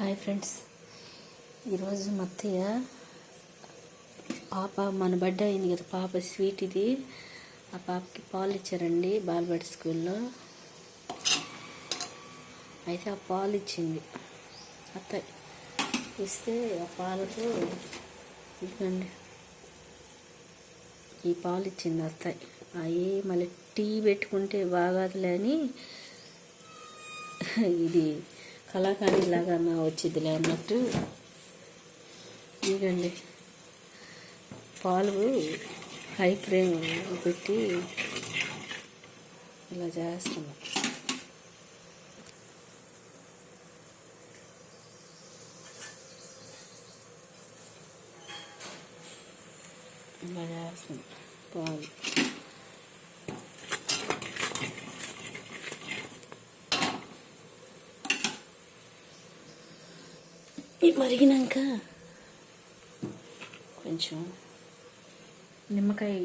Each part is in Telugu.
హాయ్ ఫ్రెండ్స్, ఈరోజు మా అత్తయ్య పాప మన బర్త్డే అయింది కదా, పాప స్వీట్ ఇది. ఆ పాపకి పాలు ఇచ్చారండి బాలబడి స్కూల్లో. అయితే ఆ పాలు ఇచ్చింది అత్తయ్య. ఇస్తే ఆ పాలతో ఇదిగండి ఈ పాలు ఇచ్చింది అత్తయ్య. అవి మళ్ళీ టీ పెట్టుకుంటే బాగాదులే అని ఇది కళాకాండి లాగా వచ్చిద్దిలే అన్నట్టు ఇదిగండి పాలు హై ఫ్లేమ్ పెట్టి ఇలా చేస్తున్నాం. ఇలా చేస్తున్నాం పాలు. ఇది మరిగినాక కొంచెం నిమ్మకాయ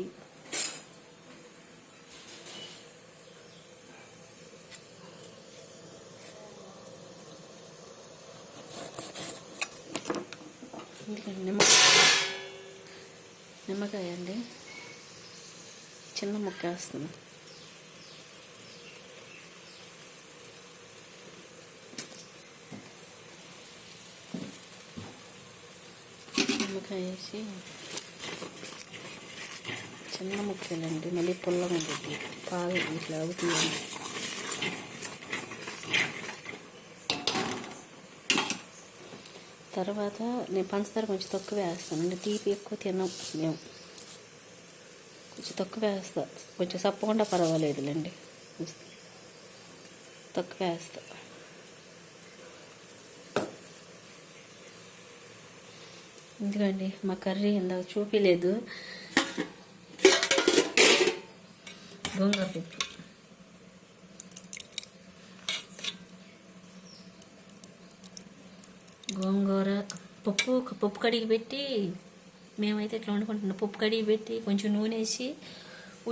నిమ్మకాయ అండి చిన్న ముక్క వేస్తుంది. నిమ్మకాయ వేసి చిన్న ముక్కలండి, మళ్ళీ పుల్లగా ఉంటుంది. పాలు ఇట్లా అవుతుంది. తర్వాత నేను పంచదార కొంచెం తక్కువ వేస్తానండి. తీపి ఎక్కువ తిన్నాం మేము, కొంచెం తక్కువ వేస్తా. కొంచెం సప్పకుండా పర్వాలేదులేండి, తక్కువ వేస్తా. ఎందుకండి మా కర్రీ ఇందాక చూపించలేదు. గోంగూర పప్పు, గోంగూర పప్పు కడిగి పెట్టి మేమైతే ఇట్లా వండుకుంటున్నాం. పప్పు కడిగి పెట్టి కొంచెం నూనె వేసి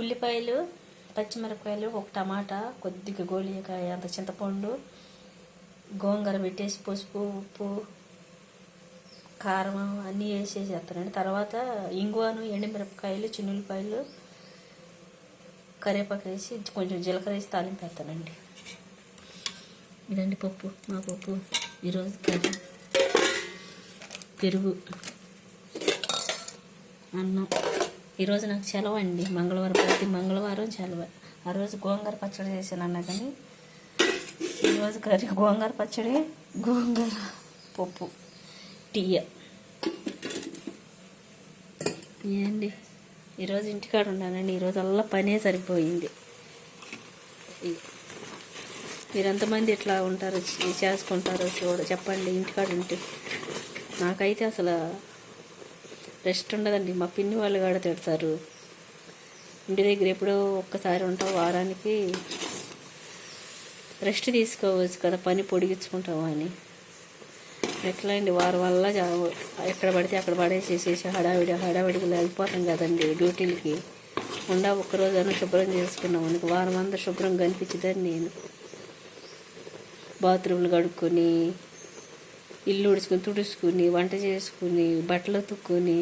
ఉల్లిపాయలు, పచ్చిమిరపకాయలు, ఒక టమాటా, కొద్దిగా గోలికాయ అంత చింతపండు, గోంగూర పెట్టేసి పసుపు, ఉప్పు, కారం అన్నీ వేసేసేస్తానండి. తర్వాత ఇంగువను, ఎండుమిరపకాయలు, చిన్నులపాయలు, కరివేపాకు వేసి కొంచెం జీలకర్ర వేసి తాలింపు వేస్తానండి. ఇదండి పప్పు, మా పప్పు. ఈరోజు కర్రీ, పెరుగు, అన్నం. ఈరోజు నాకు సెలవు అండి, మంగళవారం. ప్రతి మంగళవారం సెలవు. ఆ రోజు గోంగూర పచ్చడి చేశాను అన్నా కానీ ఈరోజు కర్రీ గోంగూర పచ్చడి, గోంగూర పప్పు, టీ. ఏండి ఈరోజు ఇంటికాడ ఉన్నానండి. ఈరోజు అలా పనే సరిపోయింది. మీరు ఎంతమంది ఇట్లా ఉంటారు, చేసుకుంటారో చెప్పండి ఇంటికాడ ఉంటే. నాకైతే అసలు రెస్ట్ ఉండదండి. మా పిన్ని వాళ్ళు కూడా తిడతారు, ఇంటి దగ్గర ఎప్పుడో ఒక్కసారి ఉంటావు, వారానికి రెస్ట్ తీసుకోవచ్చు కదా, పని పొడిగించుకుంటావు అని. ఎట్లా అండి, వారం వల్ల ఎక్కడ పడితే అక్కడ పడేసేసేసి హడావిడిగా వెళ్ళిపోతాం కదండి డ్యూటీలకి. ఒక్కరోజైనా శుభ్రం చేసుకున్నాం అనుకో, వారం అంతా శుభ్రం కనిపించదని నేను బాత్రూమ్లు కడుక్కొని, ఇల్లు ఉడుచుకొని, తుడుచుకుని, వంట చేసుకుని, బట్టలు ఉతుక్కొని,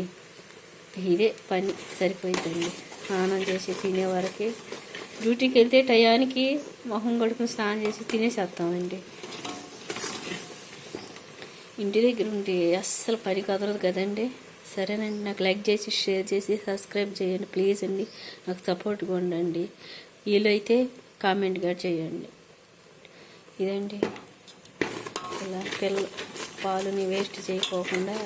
ఇదే పని సరిపోయిందండి. స్నానం చేసి తినే వరకే. డ్యూటీకి వెళ్తే టయానికి మొహం కడుక్కుని స్నానం చేసి తినేసేస్తామండి. ఇంటి దగ్గర ఉంటే అస్సలు పని కుదరదు కదండి. సరేనండి, నాకు లైక్ చేసి, షేర్ చేసి, సబ్స్క్రైబ్ చేయండి ప్లీజ్ అండి. నాకు సపోర్ట్గా ఉండండి. వీలైతే కామెంట్ కూడా చేయండి. ఇదండి ఇలా పాలుని వేస్ట్ చేయకోకుండా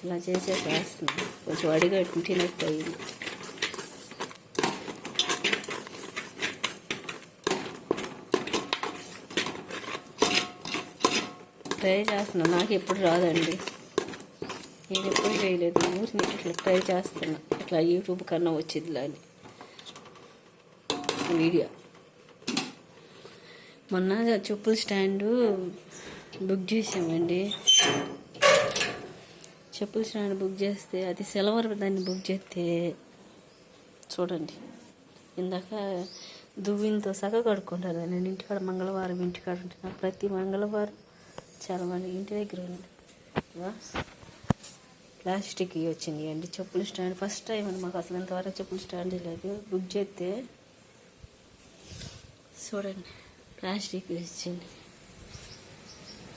ఇలా చేసేసేస్తున్నాను. కొంచెం అడిగట్టు తినట్టు అయింది. ట్రై చేస్తున్నాను, నాకు ఎప్పుడు రాదండి, నేను ఎప్పుడు చేయలేదు. ఊరిని ఇట్లా ట్రై చేస్తున్నా, ఇట్లా యూట్యూబ్ కన్నా వచ్చిందిలా అని వీడియో. మొన్న చెప్పుల స్టాండు బుక్ చేసామండి. చెప్పుల స్టాండ్ బుక్ చేస్తే అది సిల్వర్ దాన్ని బుక్ చేస్తే చూడండి, ఇందాక దువ్వింతో సగ కడుక్కుంటారు. నేను ఇంటికాడ మంగళవారం ఇంటికాడ ఉంటున్నా. ప్రతి మంగళవారం చాలా మంది ఇంటి దగ్గర ఉంది ప్లాస్టిక్ వచ్చింది అండి చెప్పులు స్టాండ్. ఫస్ట్ టైం అండి మాకు అసలు ఇంతవరకు చెప్పులు స్టాండ్ లేదు. బుక్ చేస్తే చూడండి ప్లాస్టిక్ వచ్చింది.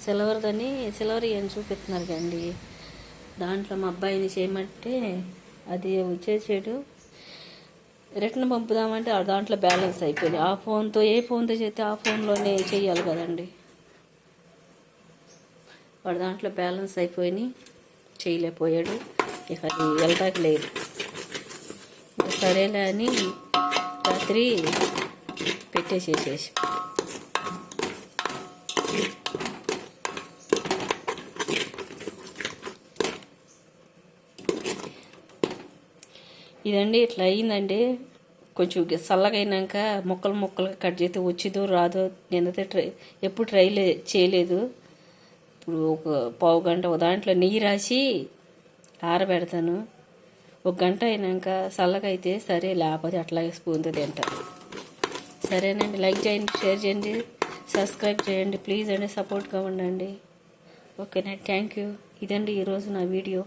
సిల్వర్ అని చూపిస్తున్నారు కండి. దాంట్లో మా అబ్బాయిని చేయమంటే అది వచ్చేసాడు. రిటర్న్ పంపుదామంటే దాంట్లో బ్యాలెన్స్ అయిపోయింది. ఆ ఫోన్తో ఏ ఫోన్తో చేస్తే ఆ ఫోన్లోనే చేయాలి కదండి. వాడు దాంట్లో బ్యాలెన్స్ అయిపోయి చేయలేకపోయాడు. ఇక అది వెళ్ళటానికి లేదు. సరేలే అని రాత్రి పెట్టేసేసేసి ఇదండి ఇట్లా అయిందండి. కొంచెం చల్లగా అయినాక ముక్కలుగా కట్ చేస్తే వచ్చిందో రాదో నేనైతే ఎప్పుడు ట్రై చేయలేదు. ఇప్పుడు ఒక పావు గంట ఒక దాంట్లో నెయ్యి రాసి ఆరబెడతాను. ఒక గంట అయినాక చల్లగా అయితే సరే, లేకపోతే అట్లాగే స్పూన్తో తింటాను. సరేనండి, లైక్ చేయండి, షేర్ చేయండి, సబ్స్క్రైబ్ చేయండి ప్లీజ్ అండి. సపోర్ట్గా ఉండండి. ఓకేనా, థ్యాంక్ యూ. ఇదండి ఈరోజు నా వీడియో.